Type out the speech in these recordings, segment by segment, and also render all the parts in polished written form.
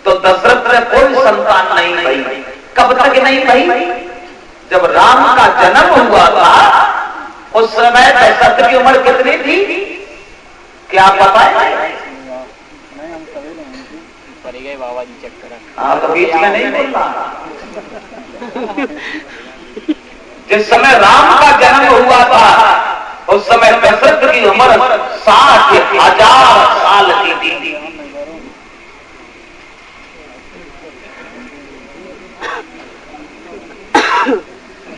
तो दशरथ में कोई संतान नहीं भई। कब तक नहीं भई? जब राम का जन्म हुआ था उस समय दशरथ की उम्र कितनी थी क्या पता है? बाबा जी चेक करा। हाँ तो बीच में नहीं बोलना। जिस समय राम का जन्म हुआ था उस समय दशरथ की उम्र 60,000 साल की थी।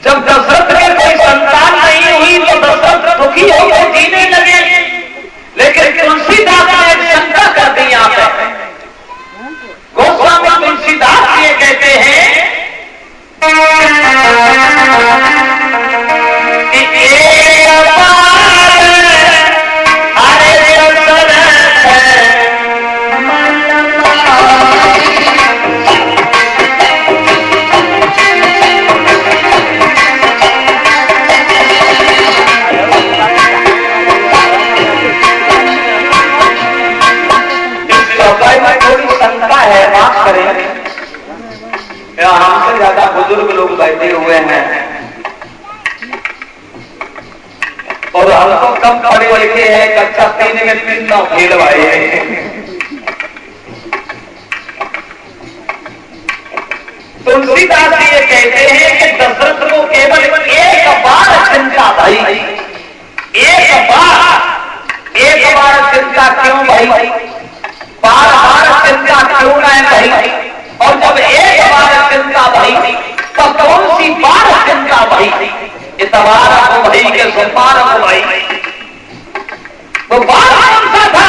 जब दशरथ के कोई संतान नहीं हुई तो दशरथ दुखी होकर जीने लगे। लेकिन तुलसीदास ने एक शंका कर दी यहाँ पे। गोस्वामी तुलसीदास ये कहते हैं कि एक बार अरे है, माफ करें, हमसे ज्यादा बुजुर्ग लोग बैठे हुए हैं और हम तो कम पढ़े लिखे हैं, कक्षा 3 में 3 नाव फेल भाई है। तुलसीदास ये कहते हैं कि दशरथ को केवल एक बार चिंता भाई, एक बार चिंता क्यों भाई, बार बार चिंता क्यों न भाई? और जब एक बार चिंता भाई तो कौन सी बार चिंता भाई? इतवार को भाई के सोमवार को भाई, तो बार कौन सा था?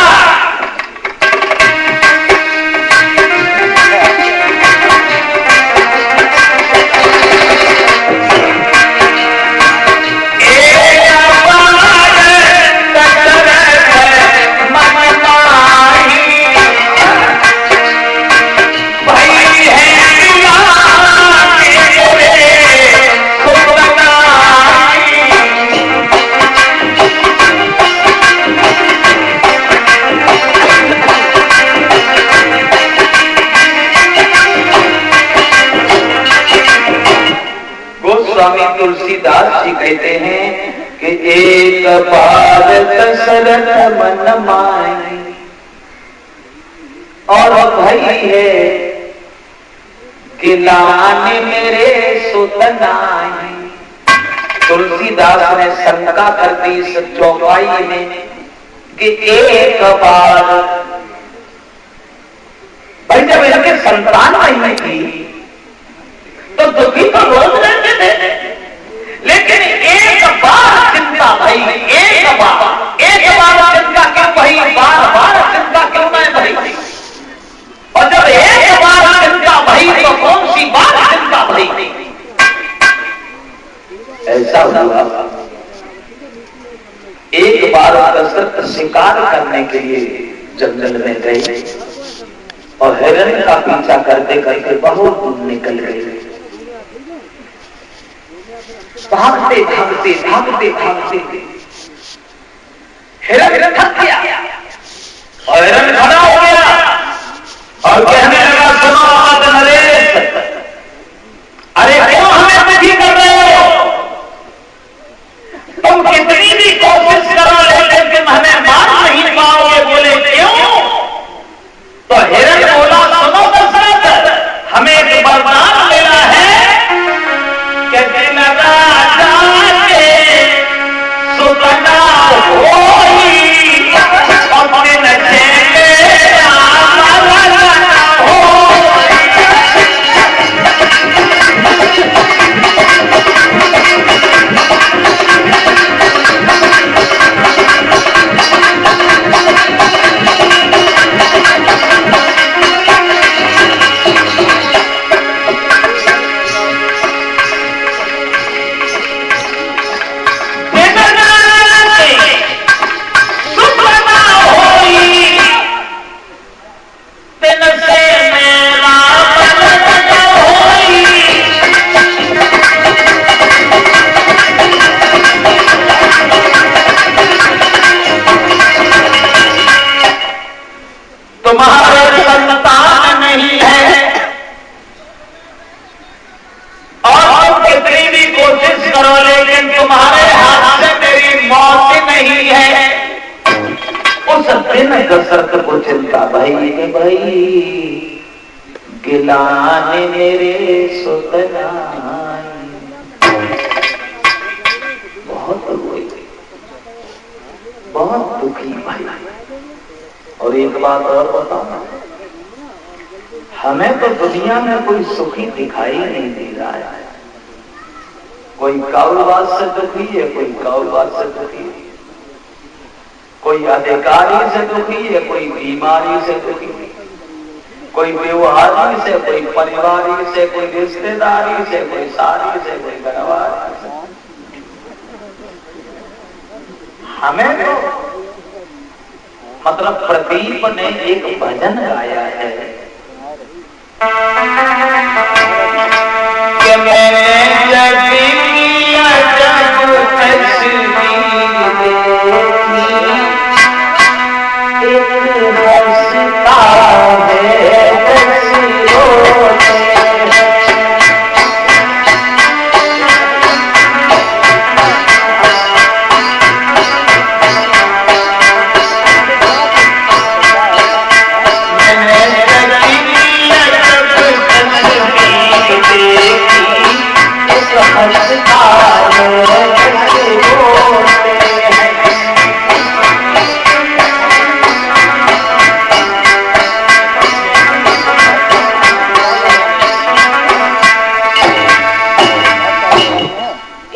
स्वामी तुलसीदास जी कहते हैं कि एक बार दशरथ मन माई और भई है कि लाने मेरे सुतनाई। तुलसीदास ने शंका कर दी इस चौपाई में कि एक बार भाई जब इनके संतान नहीं थी तो दुखी तो रोज रहते थे, लेकिन एक बार चिंता भाई, एक बार चिंता क्यों भाई, बार बार चिंता क्यों नहीं भाई? और जब एक बार चिंता भाई तो कौन सी बार चिंता भाई? ऐसा हुआ एक बार दशरथ शिकार करने के लिए जंगल में गए और हिरण का पीछा करते करते बहुत दूर निकल गए। भागते भागते भागते भागते हिरण थक गया और हिरण खड़ा हो गया और कहने लगा, सुनो नरेश, अरे क्यों हमें दुखी कर रहे हो? तुम कितनी भी कोशिश करो लेकिन तुम हमें मार नहीं पाओगे। बोले क्यों? तो हिरण बोला, सुनो दशरथ, हमें एक वरदान लेना है कि दिन राजा के सुतना होई और दिन चले चिंता भई के भई गिलाने मेरे सुतनाई। बहुत रोई, बहुत दुखी भाई। और एक बात और बताओ, हमें तो दुनिया में कोई सुखी दिखाई नहीं दे रहा है। कोई कारोबार से दुखी है, कोई कारोबार से दुखी है, कोई अधिकारी से दुखी है, कोई बीमारी से दुखी है, कोई व्यवहारी से, कोई परिवारी से, कोई रिश्तेदारी से, कोई शादी से, कोई घरवारी से। हमें तो मतलब प्रदीप ने एक भजन गाया है कि मैंने जब तस्वीर देखी,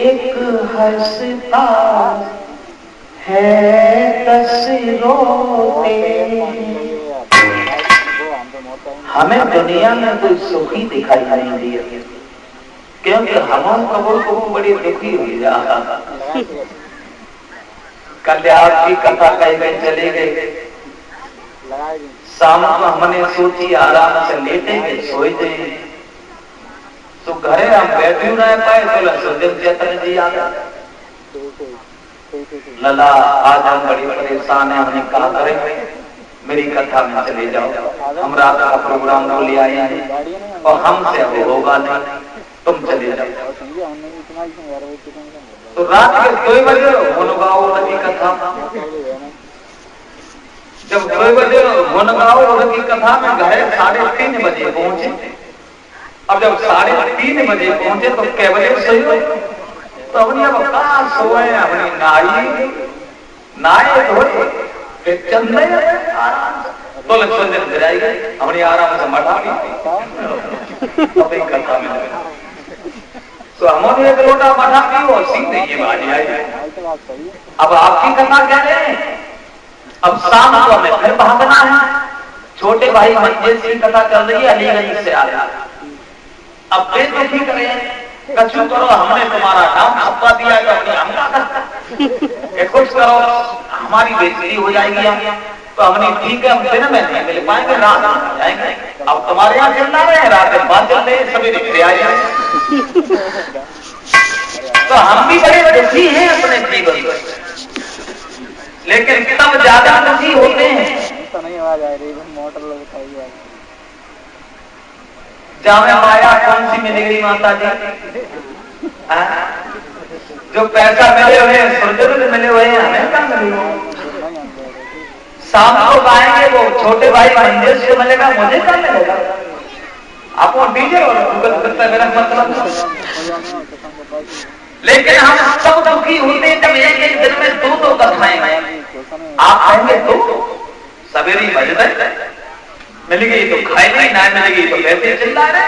एक हंसता है तस्वीरों से। हमें दुनिया में कोई सुखी दिखाई नहीं दिया, क्योंकि हम कबूल को बड़ी दुखी हुई रहा। कल्याण की कथा कही गई, चले गए। शाम को हमने सोची आराम से लेटे गए, सोए गए, तो घरे हम बैठे न पाए तो सुखदेव चैतन्य जी आ गए। लला आज हम बड़ी परेशान है, हमने कहा करें मेरी कथा में चले जाओ, हम रात का प्रोग्राम को ले आए हैं और हमसे अब होगा नहीं, तुम चले जाओ। तो रात के 2 बजे गुनगाओ की कथा, जब 2 बजे गुनगाओ की कथा में घरे 3:30 बजे पहुंचे। अब जब 3:30 बजे पहुंचे तो कै बजे सही हो, तो अपनी अब कहा सोए, अपनी नाए धोए चंदे आराम से तो लक्ष्मण गिराएगी, हमने आराम से मठा ली कथा में। तो हमने एक लोटा मठा पी और सीधे ये बाजी आई। अब आपकी कथा क्या है? अब शाम को हमें फिर भागना है। छोटे भाई मंजिल की कथा चल रही है, अलीगंज से आ रहा। अब बेदुखी करें, कछु करो, हमने तुम्हारा नाम छपवा दिया है तो अपनी हम क्या करते, कुछ करो हमारी बेइज्जती हो जाएगी। तो हमने ठीक है, हम दिन में नहीं मिल पाएंगे, रात में जाएंगे। अब तुम्हारे यहाँ चलना रहे, रात में बात चल रहे, सभी निकले आए। तो हम भी बड़े दुखी हैं अपने जीवन में, लेकिन तब ज्यादा दुखी होते हैं तो नहीं आवाज आ रही, मोटर लगाई। जामे माया कौन सी मिलेगी माता जी? जो पैसा मिले हुए हैं, सुरजर मिले हुए हैं, हमें क्या मिलेगा? शाम को गाएंगे वो छोटे भाई मंदिर से मिलेगा, मुझे क्या मिलेगा? आपको डीजे और मेरा मतलब। लेकिन हम सब दुखी होते हैं जब एक एक दिन में 2-2 कथाएं आप कहेंगे तो सवेरी बजते मिलेगी तो खाएंगे, ना मिलेगी तो कैसे चिल्ला रहे।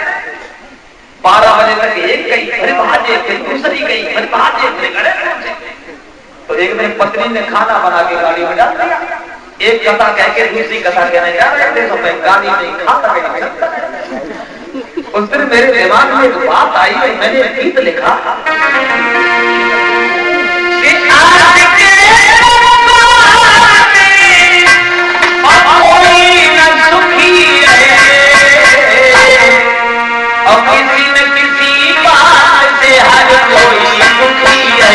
12 बजे तक एक गई, फिर भाजे, फिर दूसरी गई, फिर भाजे, फिर गड़े। तो एक दिन पत्नी ने खाना बना के गाड़ी में डाल दिया, एक कथा कह के दूसरी कथा कहने जा रहे थे, तो मैं गाड़ी नहीं खाता नहीं सकता। उस दिन मेरे दिमाग में एक बात आई, मैंने गीत लिखा कि आज के और किसी न किसी बात से हर कोई दुखी है।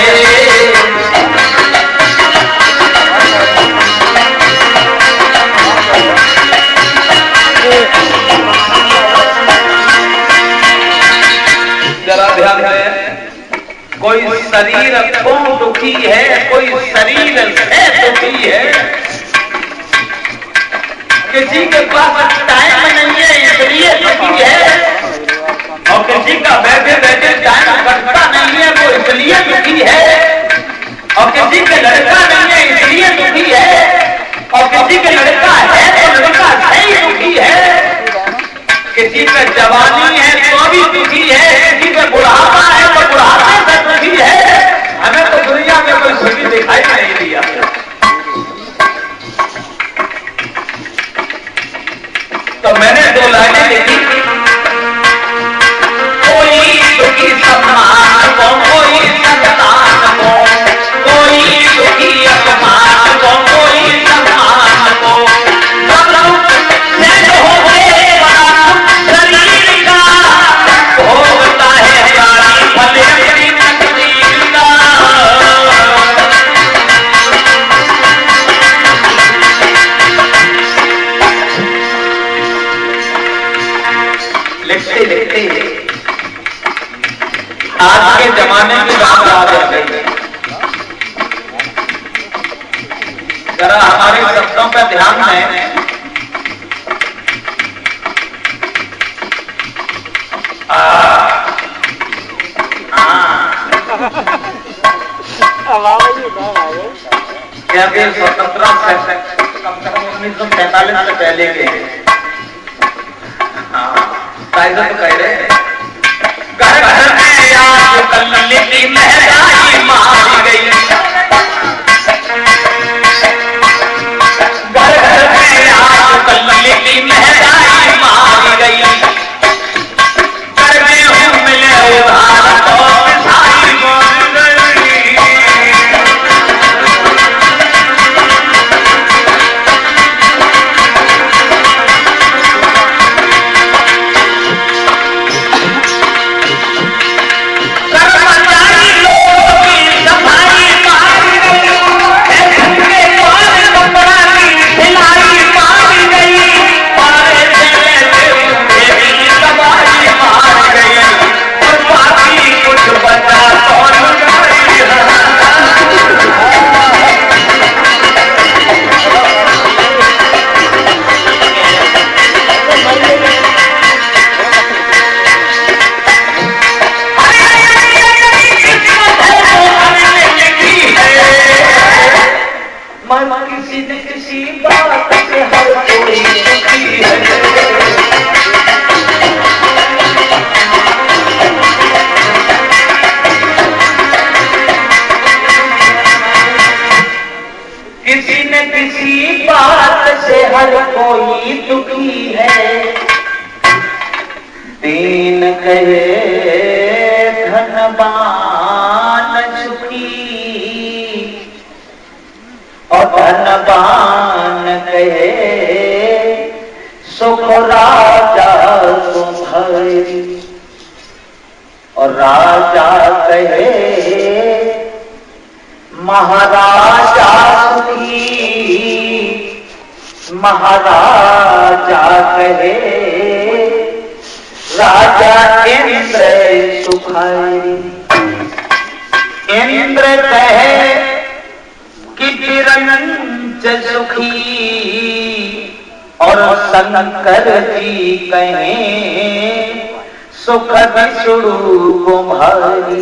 जरा ध्यान दें, कोई शरीर क्यों दुखी है, कोई शरीर से दुखी है कि किसी के पास टाइम नहीं है इसलिए दुखी है, और किसी का बैठे बैठे टाइम कटता नहीं है वो इसलिए दुखी है, और किसी के लड़का नहीं है इसलिए दुखी है, और किसी के लड़का है तो लड़का सही दुखी है, किसी का जवानी है तो भी दुखी है, किसी का बुढ़ापा है तो बुढ़ापे से दुखी है। हमें तो दुनिया में कोई सुखी दिखाई नहीं दिया। तो मैंने 2 लाइनें लिखी, कोई दुखी सम्मान को, कोई संतान को, कोई दुखी अपमान को, कोई सम्मान को, सब लोग से हो गए बड़ा शरीर का, भोगता है प्राणी भले अपनी तकदीर का। लिखते लिखते आज के जमाने की बात याद आ गई। जरा हमारे शब्दों पर ध्यान दें। क्या वे स्वतंत्रता कम से कम 1947 से पहले के हैं। तो कह रहे घर घर में आज कल की महंगाई मारी गई, घर घर में आज कल की महंगाई मारी गई, घर में हूँ मिले उधार तो मिठाई बन गई। हर कोई दुखी है, दीन कहे धनवान सुखी, और धनवान कहे सुख राजा तुम्हारी, और राजा कहे महाराजा सुखी, महाराजा कहे राजा इंद्र सुखाई, इंद्र कहे कि चिरंज सुखी, और शंकर जी कहे सुख विष्णु कुमारी,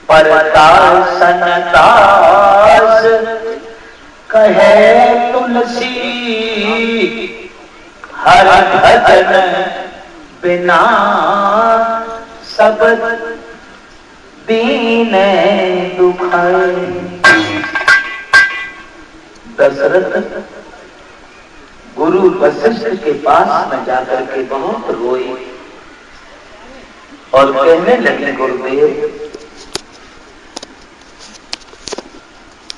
परदासन दास कहे तुलसी, हर भजन बिना सब दीन दुखाए। दशरथ गुरु वशिष्ठ के पास में जाकर के बहुत रोए और कहने लगे, गुरुदेव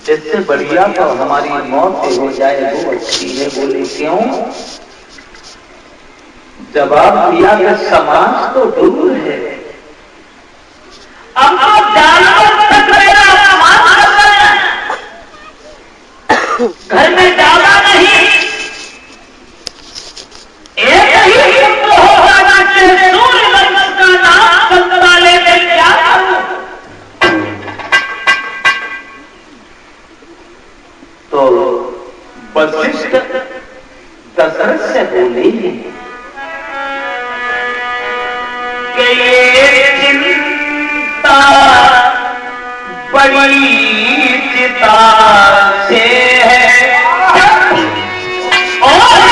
इससे बढ़िया तो हमारी मौत हो जाए वो अच्छी है। बोले क्यों? जवाब दिया कि समाज तो दूर है, अब तो जानवर तक मेरा अपमान कर रहे हैं, घर में ज्यादा नहीं, एक ही पुत्र होगा जिससे सूर्य वंश का नाम बदला लेकर क्या करूं? तो वशिष्ठ दशरथ दशरथ से बोले कि ये चिंता बड़ी चिता से है और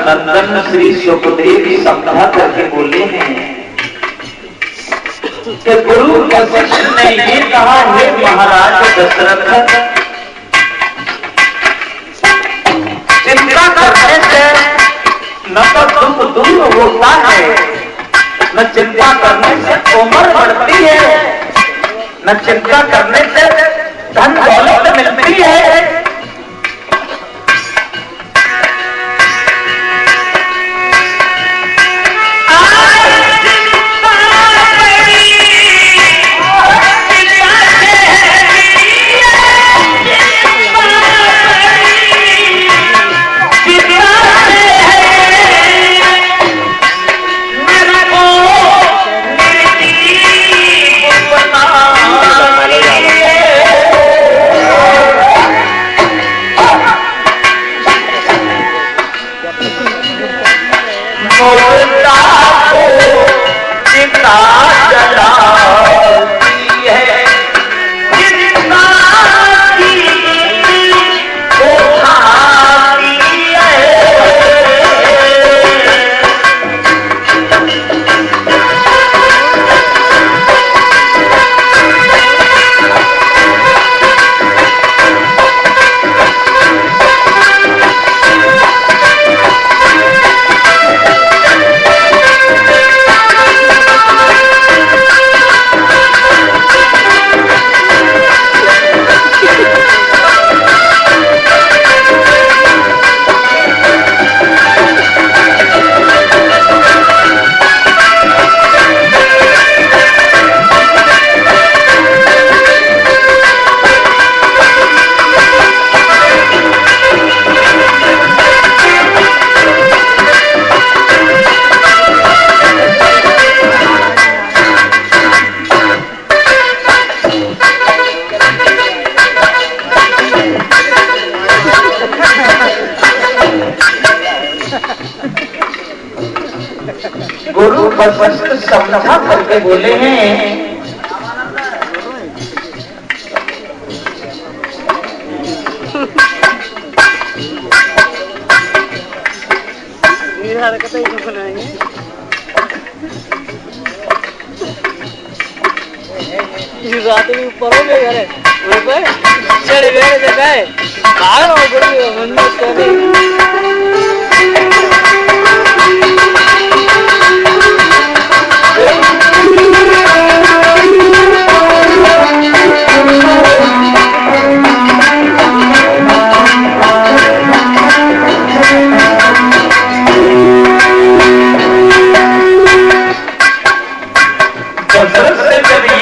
नंदन श्री सुखदेव समझा करके बोले हैं कि गुरु वशिष्ठ ने ये कहा है महाराज दशरथ, चिंता करने से न तो दुख दूर होता है, न चिंता करने से उम्र बढ़ती है, न चिंता करने से धन दौलत मिलती है। गुरु वशिष्ठ समझा करके बोले हैं रात में ऊपर हो गए घरे ऊपर चढ़ गए जगह बाहर हो गई मंदिर करे दशरथ से जब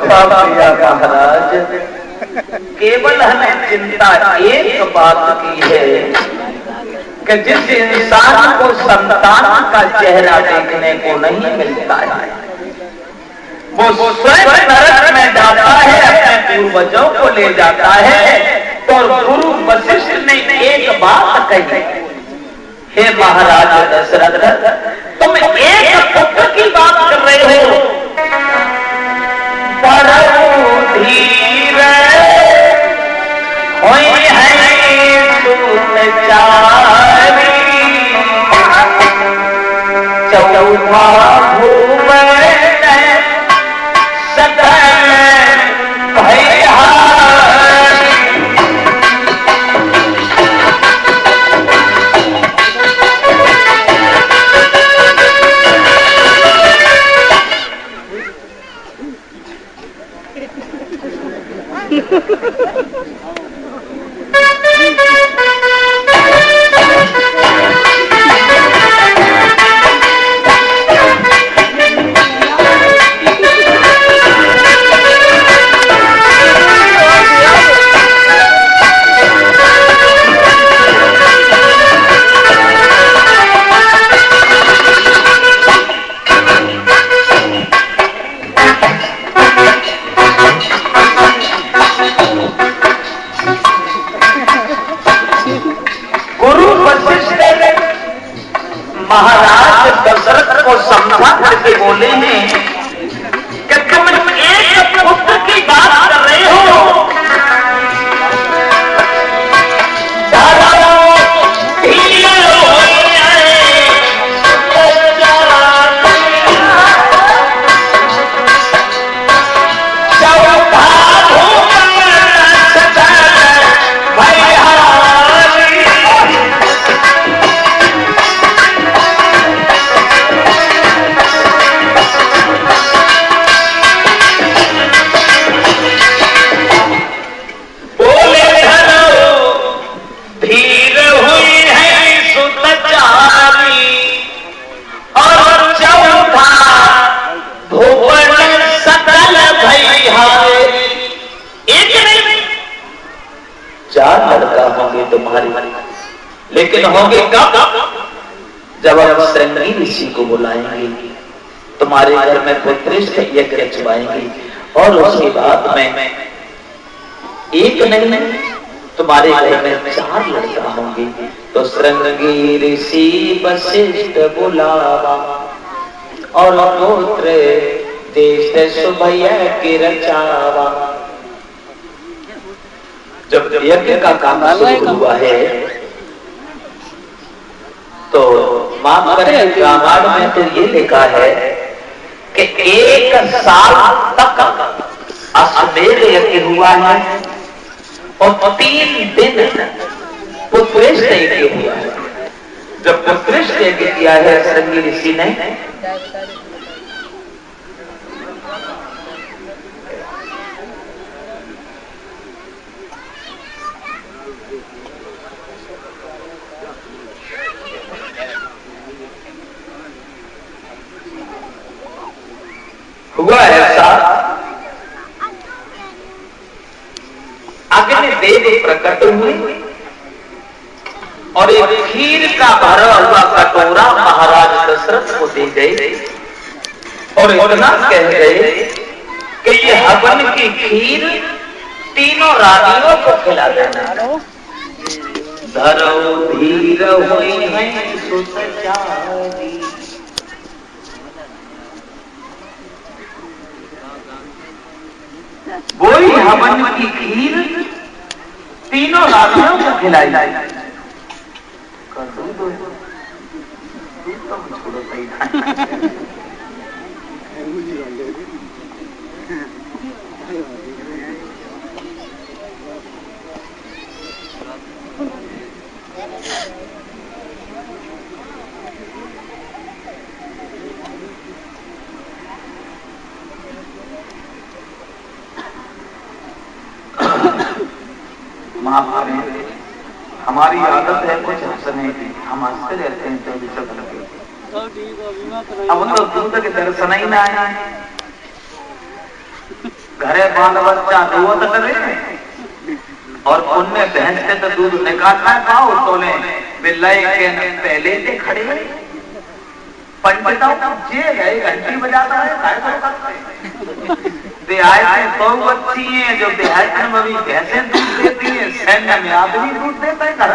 कृपा किया महाराज, केवल हमें चिंता एक बात की है कि जिस इंसान को संतान का चेहरा देखने को नहीं मिलता है, वो स्वयं नरक में जाता है, अपने पूर्वजों को ले जाता है। और गुरु वशिष्ठ ने एक बात कही, हे महाराज दशरथ, तुम एक पुत्र की बात कर रहे हो, परम धीर होई है सुनचारी, चौथा भुवन सकल भयहारी। महाराज दशरथ को समझा करके बोले हैं कि तुम एक पुत्र की बात कर रहे हो, तुम्हारी, लेकिन होंगे कब? जब आप श्रृंगी ऋषि को बुलाएंगे, तुम्हारे घर में पुत्रेष्ठ यज्ञ रचवाएंगे, और उसके बाद में एक नहीं तुम्हारे घर में 4 लड़का होंगे। तो श्रृंगी ऋषि वशिष्ठ बुलावा, और पुत्र देश सुभय के रचावा। जब यज्ञ का काम शुरू हुआ है तो माफ करें, रामायण में तो ये लिखा है कि 1 साल तक अश्वमेध यज्ञ हुआ है और 3 दिन पुत्रेष्ठ यज्ञ हुआ है। जब पुत्रेष्ठ यज्ञ किया है श्रृंगी ऋषि ने, हुआ ऐसा, अग्निदेव प्रकट हुए और एक खीर का भरा हुआ कटोरा महाराज दशरथ को दे गए और इतना कह गए कि ये हवन की खीर तीनों रानियों को खिला देना। धरो धीर हुई है सुसचारी, वही हवन की खीर तीनों रानियों को खिलाई। दूध तो छोड़ो सही था। माफ करें, हमारी आदत है कुछ हंसने की, हम हंसते रहते हैं 24 घंटे। अब तो दूध के दर्शन ही ना आए। घरे बाल बच्चा रोवत करे और पुण्य भैंस के तो दूध निकालना पाओ तोले बिल्लाई के पहले से खड़े पंडिता जे है घंटी बजाता है काय करते देहात में 100 बच्ची हैं जो देहात में भी भैंसें दूध देती हैं, सैन्य में आदमी दूध देता है घर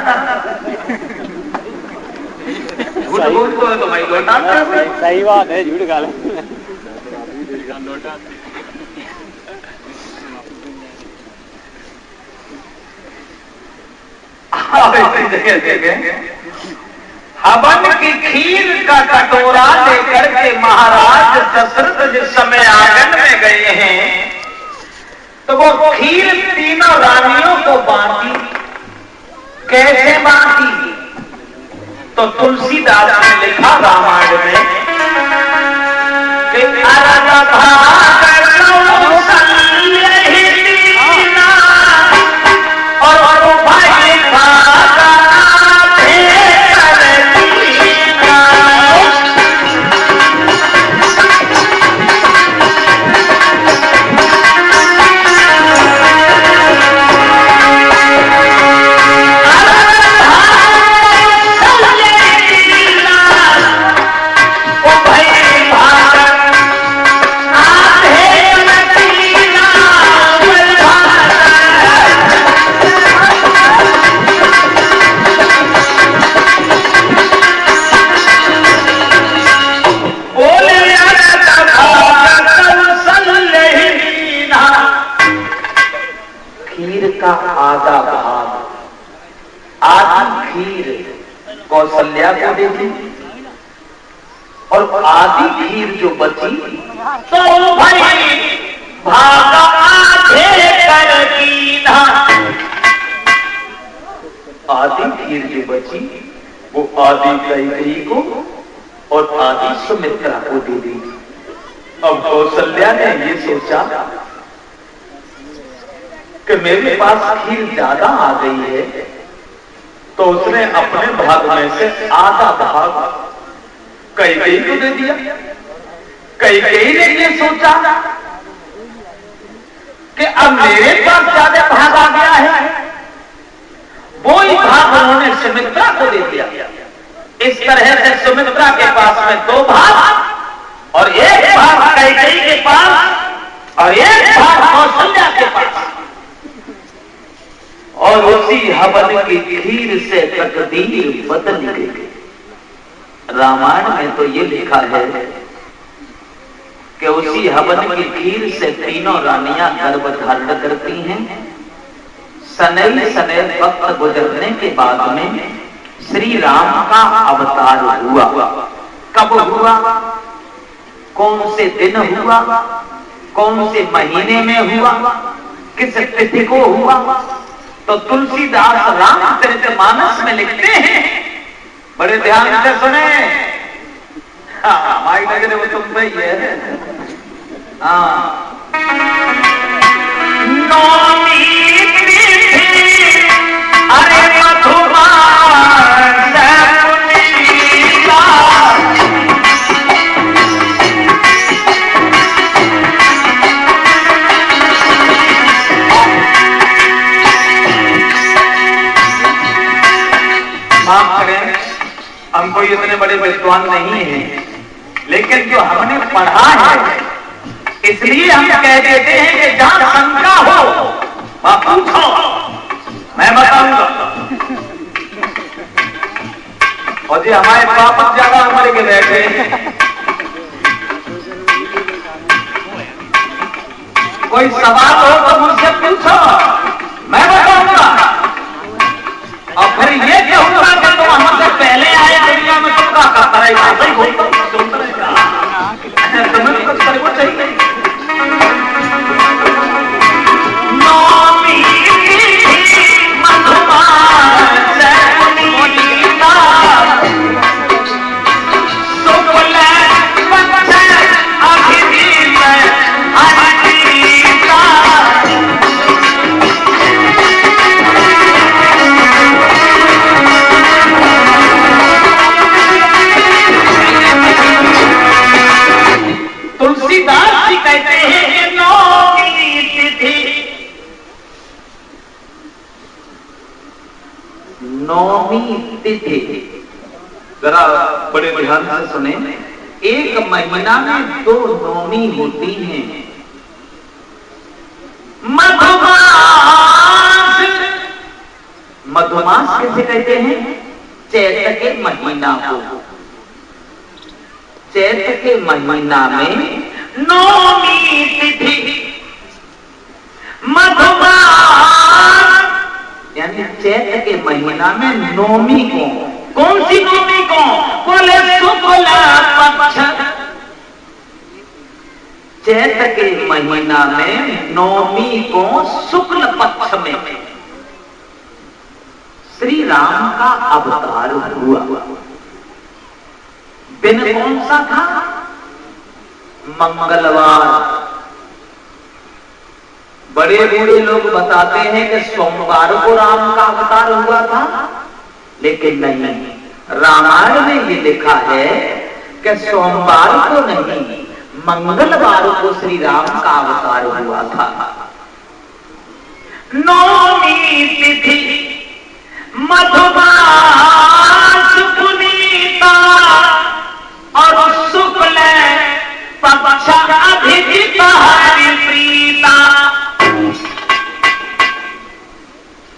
झूठ बोलते हो तो भाई लौटाते हैं। सही बात है, झूठ गाल हवन की खीर का कटोरा लेकर के महाराज दशरथ जिस समय आंगन में गए हैं तो वो खीर तीनों रानियों को बांटी। कैसे बांटी? तो तुलसीदास ने लिखा रामायण में कि आधा भाग आधी खीर कौशल्या को दे दी और आधी खीर जो बची तो भाई भाग आधे कर कीना। आधी खीर जो बची वो आधी कैकेयी को और आधी सुमित्रा को दे दी। अब कौशल्या ने ये सोचा कि मेरे पास खीर ज्यादा आ गई है तो उसने अपने भाग में से आधा भाग कैकेयी को दे दिया। कैकेयी ने ये सोचा कि अब मेरे पास ज्यादा भाग आ गया है, वो ही भाग उन्होंने सुमित्रा को दे दिया। इस तरह से सुमित्रा के पास में 2 भाग और एक भाग कैकेयी के पास और एक भाग कौशल्या के पास। और उसी हवन की खीर से तकदीर बदल गई। रामायण में तो ये लिखा है कि उसी हवन की खीर से तीनों रानियां गर्भ धारण करती हैं। सनई सनई वक्त गुजरने के बाद में श्री राम का अवतार हुआ। कब हुआ, कौन से दिन हुआ, कौन से महीने में हुआ, किस तिथि को हुआ, तो तुलसीदास रामचरितमानस में लिखते हैं। बड़े ध्यान से सुने। माइक लगे वो तुम सही है। अरे मधुमा हमको इतने बड़े विद्वान नहीं है, लेकिन जो हमने पढ़ा है इसलिए हम कह देते हैं कि जहां शंका हो वहां पूछो, मैं बताऊंगा। और जी हमारे पापा ज्यादा उम्र के बैठे, कोई सवाल हो तो मुझसे पूछो, मैं बताऊंगा। और फिर ये कहूंगा कि तुम हमसे पहले आए दुनिया में, तुम क्या करता रहेगा? तुम्हें कुछ करना चाहिए। नौमी तिथि, जरा बड़े ध्यान से सुने। एक महीना में 2 नौमी होती हैं। मधुमास, मधुमास किसे कहते हैं? चैत्र के महीना को। चैत्र के महीना में नौमी तिथि मधुमास, यानी चैत्र के महीना में नौमी को। कौन सी नौमी को? बोले शुक्ल पक्ष। चैत्र के महीना में नौमी को शुक्ल पक्ष में श्री राम का अवतार हुआ। दिन कौन सा था? मंगलवार। बड़े बूढ़े लोग बताते हैं कि सोमवार को राम का अवतार हुआ था, लेकिन नहीं, रामायण में ये लिखा है कि सोमवार को नहीं, मंगलवार को श्री राम का अवतार हुआ था। नौमी तिथि मधुमास पुनीता और शुक्ल पक्ष अधिक हरिप्रीता।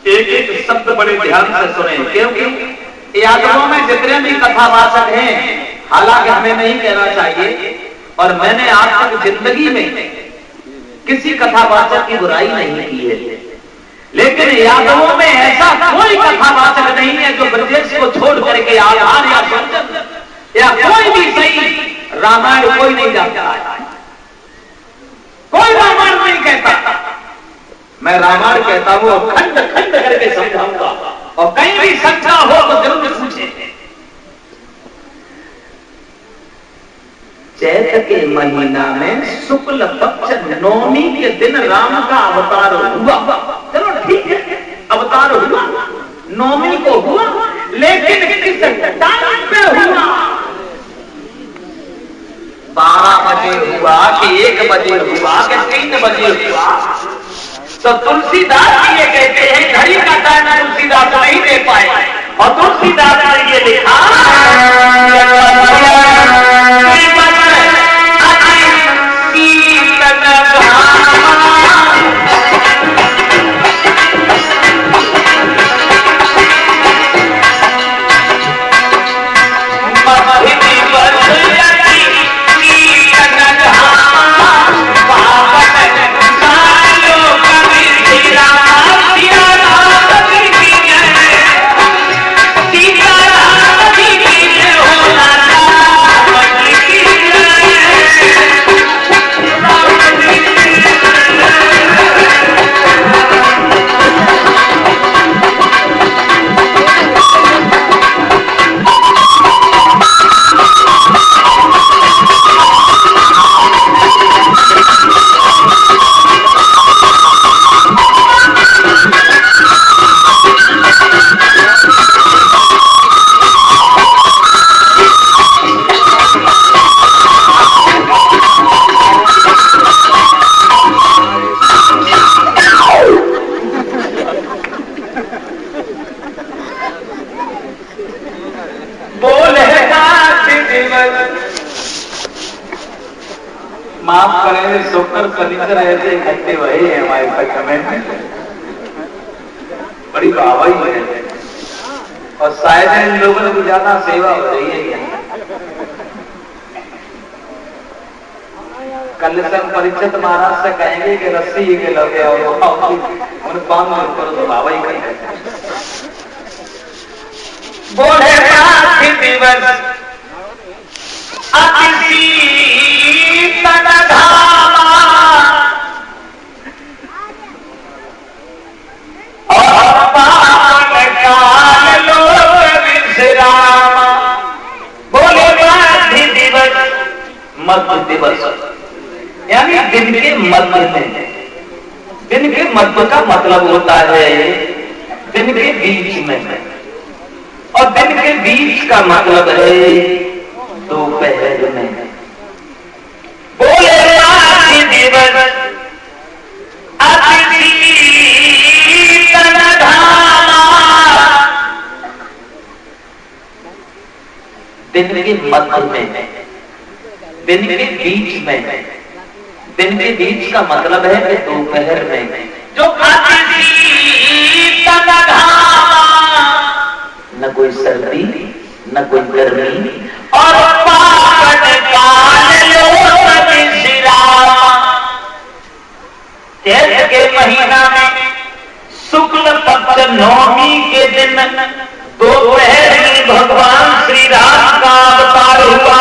एक एक शब्द बड़े ध्यान से सुने, क्योंकि यादवों में जितने भी कथावाचक हैं, हालांकि हमें नहीं कहना चाहिए, और मैंने आज तक जिंदगी में किसी कथावाचक की बुराई नहीं की है, लेकिन यादवों में ऐसा कोई कथावाचक नहीं है जो ब्रजेश को छोड़ करके आधार या संजन या कोई भी सही रामायण कोई नहीं जानता है। कोई रामायण नहीं कहता। मैं रामायण कहता हूं और खंड खंड करके समझाऊंगा, और कहीं भी शंका हो तो जरूर पूछे। चैत्र के महीना में शुक्ल पक्ष नौमी के दिन राम का अवतार हुआ। चलो ठीक है, अवतार हुआ, नौमी को हुआ, लेकिन किस टाइम पे हुआ? 12 बजे हुआ कि 1 बजे हुआ कि 3 बजे हुआ? तो तुलसीदास जी ये कहते हैं घड़ी का टाइम तुलसीदास नहीं दे पाए, और तुलसीदास ने ये लिखा माफ करेंगे, सोकर फर्नीचर ऐसे इकट्ठे हुए हैं हमारे तक में, बड़ी वाहवाही है, और शायद इन लोगों की ज्यादा सेवा हो रही है। कल से परिचित महाराज से कहेंगे कि रस्सी के लगे और उन 5 करो तो वाहवाही करेंगे। बोले दिवस मध्य दिवस, यानी दिन के मध्य में। दिन के मध्य का मतलब होता है दिन के बीच में, और दिन के बीच का मतलब है दोपहर में। बोले दिवस दिन के मध्य में, दिन के बीच में। दिन के बीच का मतलब है कि दोपहर में जो न कोई सर्दी न कोई गर्मी और चैत्र के महीना में शुक्ल पक्ष नवमी के दिन दोपहर में भगवान श्री राम का अवतार हुआ।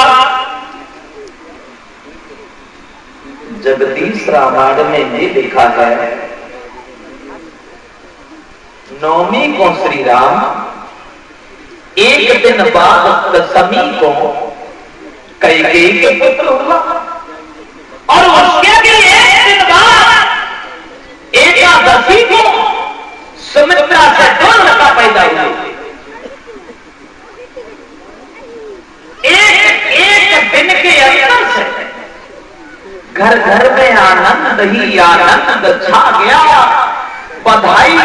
जगदीश रामायण में ये लिखा है, नवमी को श्री राम, एक दिन बाद दशमी को कैकेयी के पुत्र हुआ और उसके भी एक दिन बाद एकादशी को सुमित्रा से दो लड़का पैदा हुआ। एक दिन के अंतर से घर घर में आनंद ही आनंद छा गया। बधाई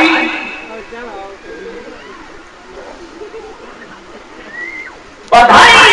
बधाई।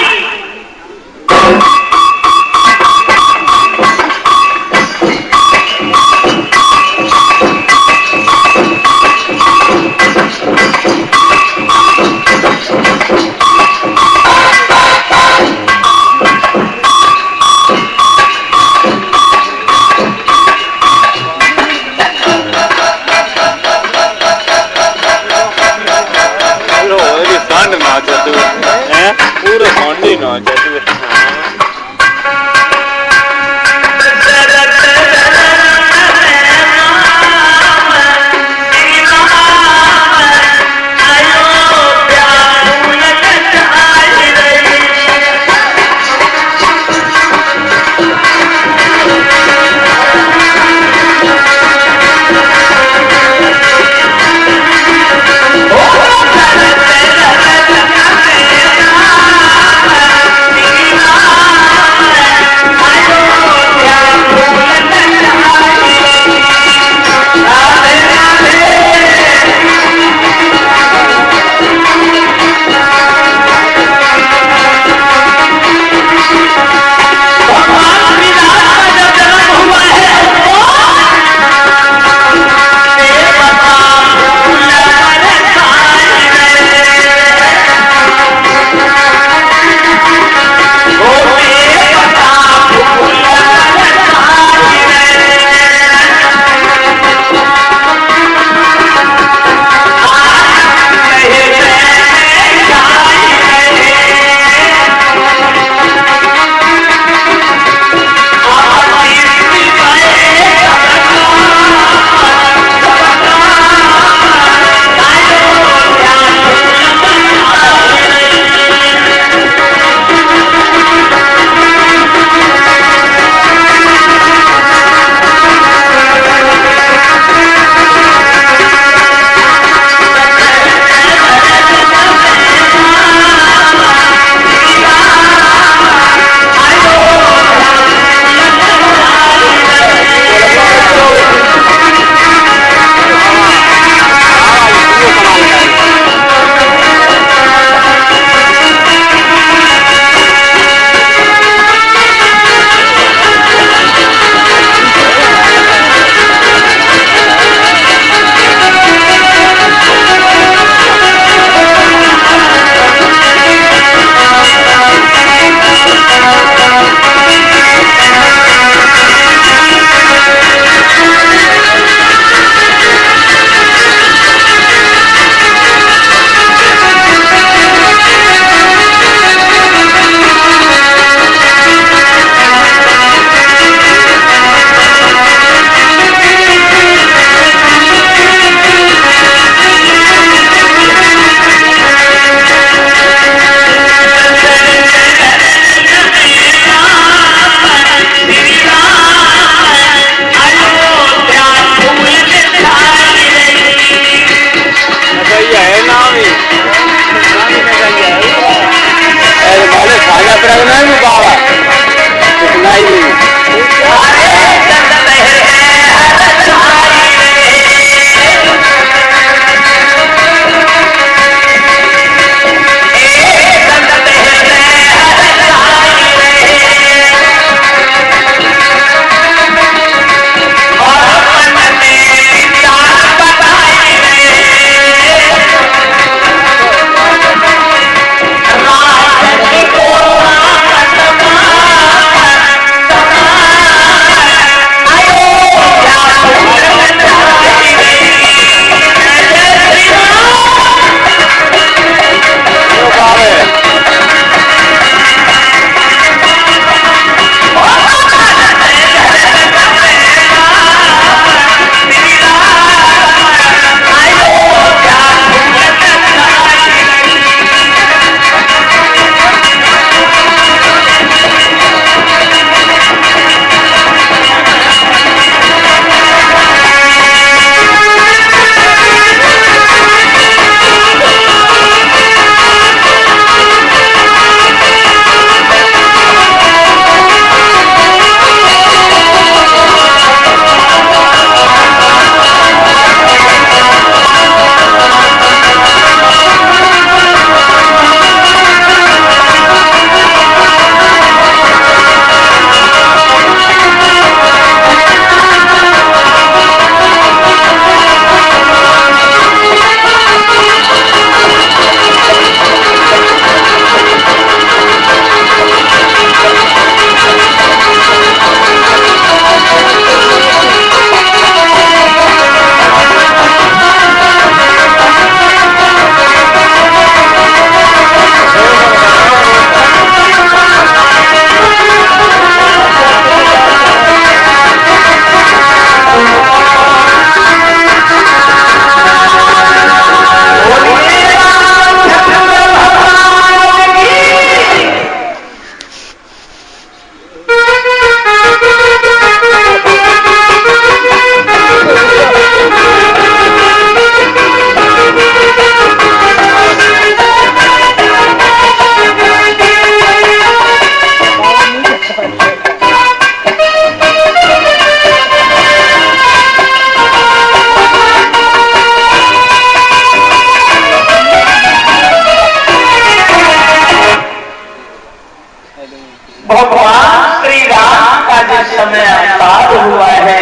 समय आसार हुआ है,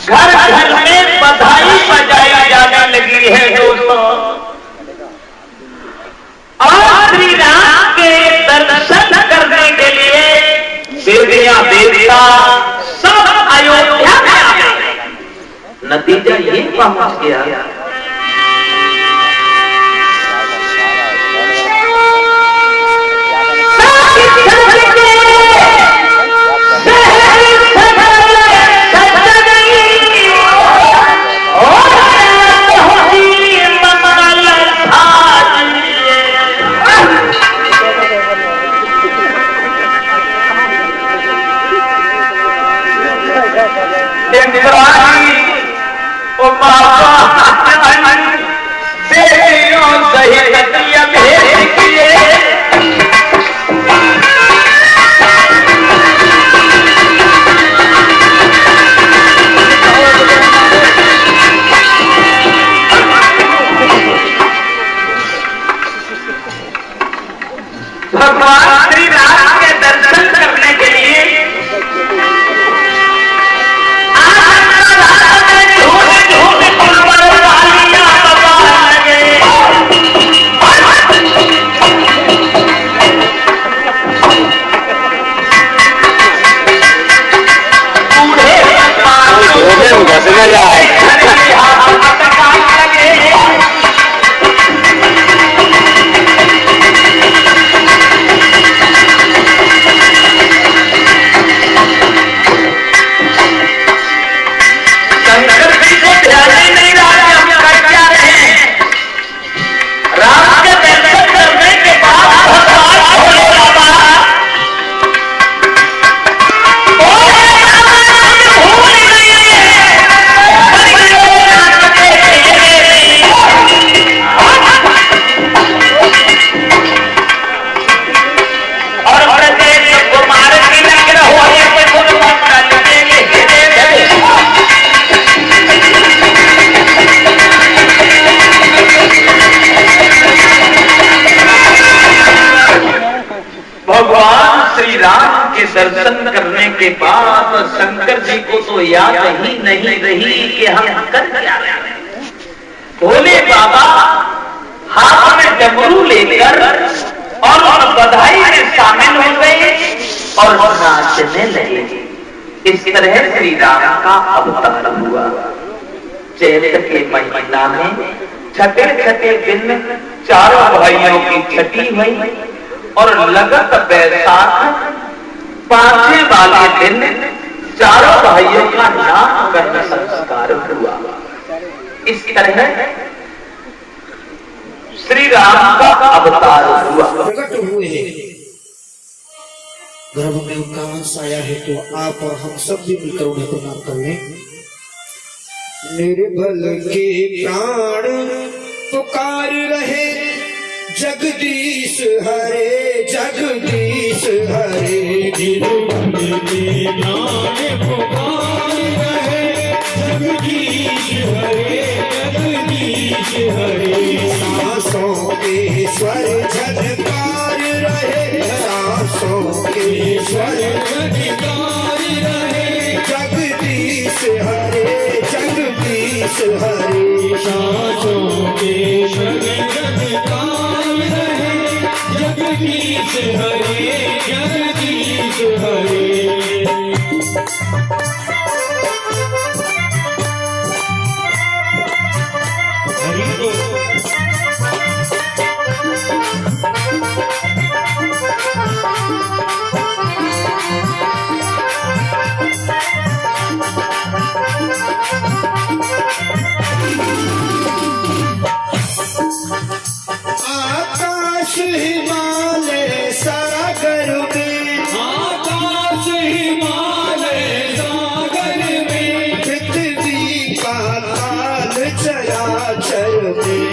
घर घर में बधाई बजाई जाने लगी है दोस्तों। और श्री राम के दर्शन करने के लिए देवियां देवता सब अयोध्या में आ गए। नतीजा ये पहुंच गया भगवान श्री राम के दर्शन करने के लिए दर्शन करने के बाद शंकर जी को तो याद ही नहीं रही कि हम कर क्या रहे हैं। भोले बाबा हाथ में डमरू लेकर और बधाई में शामिल हो गए और नाचने लगे। इस तरह श्री राम का अवतार हुआ। चैत्र के महीना में छठे छठे दिन चारों भाइयों की छठी हुई और लगत बैसाख पांचवें वाले दिन चारों भाइयों का नामकरण संस्कार हुआ। इस तरह श्री राम का अवतार हुआ। प्रकट हुए हैं, गर्भ में उनका अंश आया है, तो आप और हम सब भी मिलकर उन्हें प्रणाम कर लें। निर्बल के प्राण पुकार रहे, जगदीश हरे जगदीश हरे। निर्बल के प्राण पुकार रहे, जगदीश हरे जगदीश हरे। सांसों के स्वर झनकार रहे, सांसों के स्वर झनकार रहे। जगदीश हरे जगदीश हरे। सांसों के स्वर झनकार रहे, जगदीश हरे जगदीश हरे। आकाश हिमालय सागर में, आकाश हिमालय सागर में। पृथ्वी पाताल चराचर में,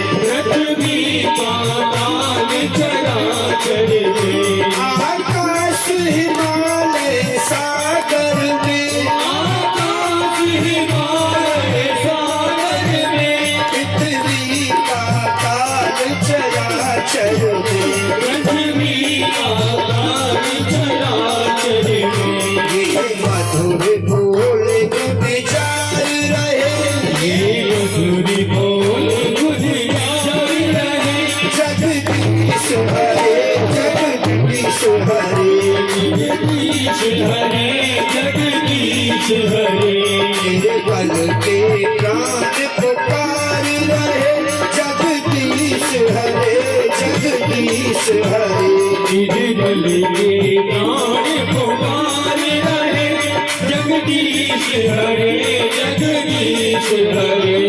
पृथ्वी पाताल चराचर में। आकाश हिमालय सागर में, आकाश हिमालय सागर में। पृथ्वी पाताल चराचर में, पृथ्वी पाताल चराचर में। जगदीश हरे जगदीश हरे निर्बल के प्राण पुकार रहे जगदीश हरे जगदीश हरे निर्बल के प्राण पुकार रहे जगदीश हरे जगदीश हरे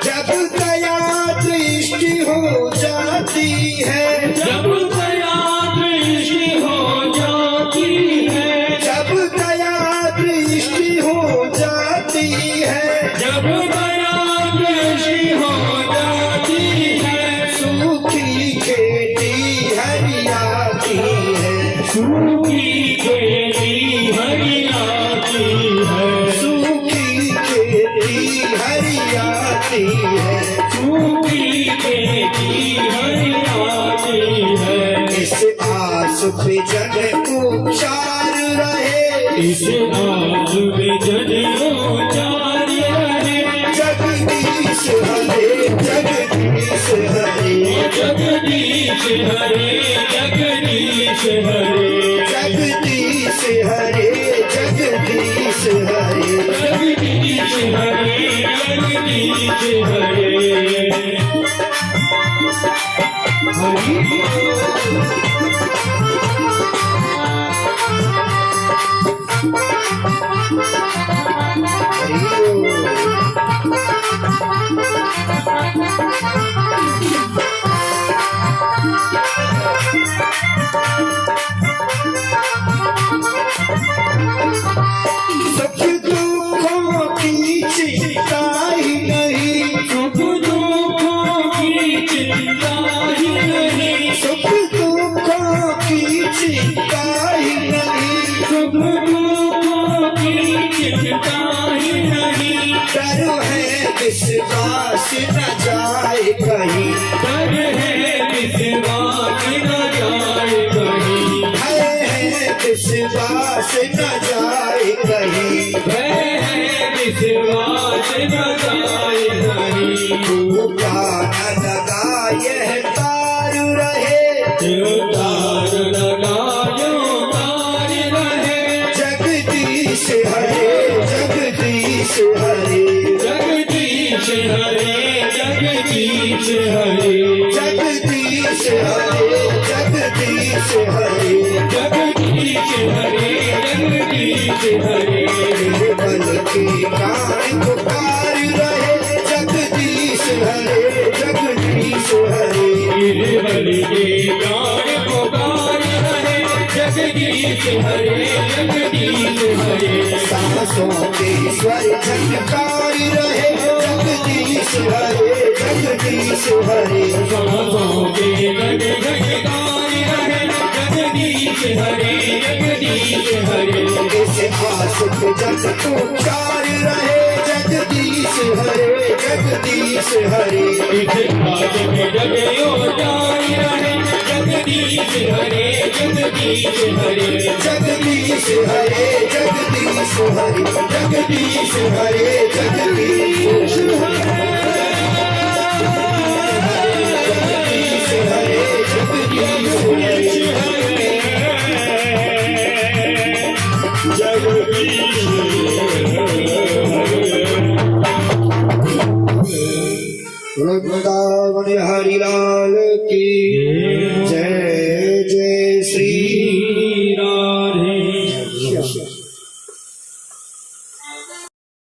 जब दया दृष्टि हो जाती है जब दया दृष्टि हो जाती है जब दया दृष्टि हो जाती है जब दया दृष्टि हो जाती है सूखी खेती हरियाती है सूखी खेती हरियाती है सूखी खेती हरियाती है सूखी खेती हरियाती है इस आस पे जन उपचार रहे इस आस में जन रहे जगदीश हरे जगदीश हरे जगदीश हरे जगदीश हरे जगदीश हरे जगदीश हरे जगदीश हरे जगदीश हरे हरि सुख दुखों की चिंता ही नहीं सुख दुखों की चिंता ही नहीं सुख दुखों की चिंता ही नहीं सुख दुखों की चिंता ही नहीं डर है विश्वास न जाए कहीं डर है विश्वास न जाए कहीं भय है विश्वास न जाए कहीं भय है विश्वास न जाए कहीं टूटा न लगा यह तार रहे तार लगायो तार रहे जगदीश हरे जगदीश हरे जगदीश हरे जगदीश हरे जगदीश हरे जगदीश हरे जगदीश हरे जगदीश हरे निर्बल के प्राण पुकार रहे जगदीश हरे जगदीश हरे निर्बल के प्राण पुकार रहे जगदीश हरे जगदीश हरे सांसों के स्वर झनकार रहे जगदीश हरे जगदीश हरे सांसों के गण गणकार रहे जगदीश हरे जगदीश हरे इस आस पे जग उपचार रहे जगदीश हरे जगदीश हरे इस बात में जगयो जारी रहे जगदीश हरे जगदीश हरे जगदीश हरे जगदीश हरे जगदीश हरे जगदीश हरे जगदीश हरे जगदीश हरे वृंदावन हरि लाल